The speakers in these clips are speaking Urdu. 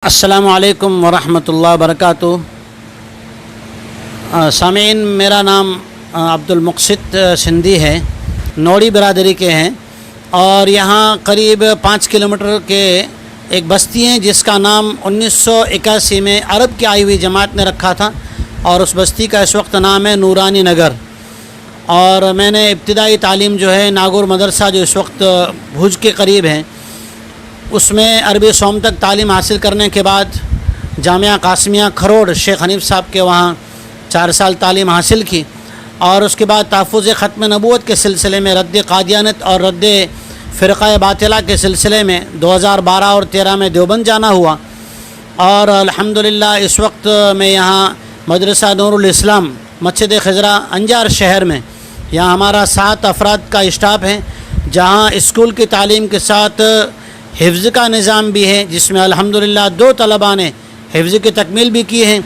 السلام علیکم ورحمۃ اللہ وبرکاتہ۔ سامعین، میرا نام عبد المقصد سندھی ہے، نوڑی برادری کے ہیں، اور یہاں قریب 5 کلومیٹر کے ایک بستی ہے جس کا نام 1981 میں عرب کی آئی ہوئی جماعت نے رکھا تھا، اور اس بستی کا اس وقت نام ہے نورانی نگر۔ اور میں نے ابتدائی تعلیم جو ہے ناگور مدرسہ جو اس وقت بھوج کے قریب ہے، اس میں عربی سوم تک تعلیم حاصل کرنے کے بعد جامعہ قاسمیہ کھروڑ شیخ حنیف صاحب کے وہاں 4 سال تعلیم حاصل کی، اور اس کے بعد تحفظ ختم نبوت کے سلسلے میں رد قادیانت اور رد فرقہ باطلہ کے سلسلے میں 2012 اور 13 میں دیوبند جانا ہوا، اور الحمدللہ اس وقت میں یہاں مدرسہ نور الاسلام مسجد خضرہ انجار شہر میں یہاں ہمارا 7 افراد کا اسٹاف ہے، جہاں اسکول کی تعلیم کے ساتھ حفظ کا نظام بھی ہے، جس میں الحمدللہ 2 طلباء نے حفظ کی تکمیل بھی کی ہے،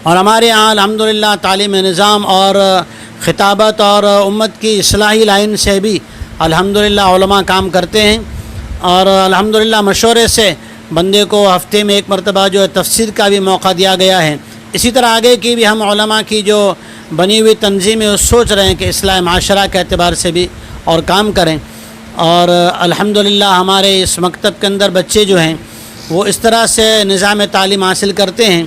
اور ہمارے یہاں الحمدللہ تعلیم نظام اور خطابت اور امت کی اصلاحی لائن سے بھی الحمدللہ علماء کام کرتے ہیں، اور الحمدللہ مشورے سے بندے کو ہفتے میں 1 مرتبہ جو ہے تفسیر کا بھی موقع دیا گیا ہے۔ اسی طرح آگے کی بھی ہم علماء کی جو بنی ہوئی تنظیم ہے وہ سوچ رہے ہیں کہ اصلاح معاشرہ کے اعتبار سے بھی اور کام کریں، اور الحمدللہ ہمارے اس مکتب کے اندر بچے جو ہیں وہ اس طرح سے نظام تعلیم حاصل کرتے ہیں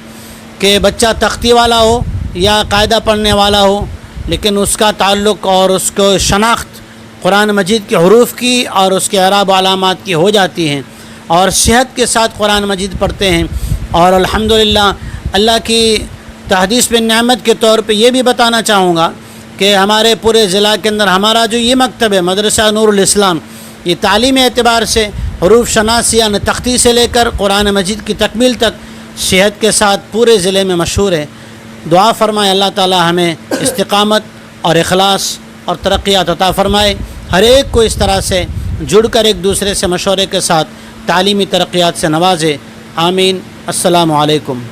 کہ بچہ تختی والا ہو یا قاعدہ پڑھنے والا ہو، لیکن اس کا تعلق اور اس کو شناخت قرآن مجید کے حروف کی اور اس کے اعراب و علامات کی ہو جاتی ہیں، اور صحت کے ساتھ قرآن مجید پڑھتے ہیں۔ اور الحمدللہ اللہ کی تحدیث بن نعمت کے طور پہ یہ بھی بتانا چاہوں گا کہ ہمارے پورے ضلع کے اندر ہمارا جو یہ مکتب ہے مدرسہ نور الاسلام، یہ تعلیمی اعتبار سے حروف شناسی یعنی تختی سے لے کر قرآن مجید کی تکمیل تک صحت کے ساتھ پورے ضلع میں مشہور ہے۔ دعا فرمائے اللہ تعالی ہمیں استقامت اور اخلاص اور ترقیات عطا فرمائے، ہر ایک کو اس طرح سے جڑ کر ایک دوسرے سے مشورے کے ساتھ تعلیمی ترقیات سے نوازے، آمین۔ السلام علیکم۔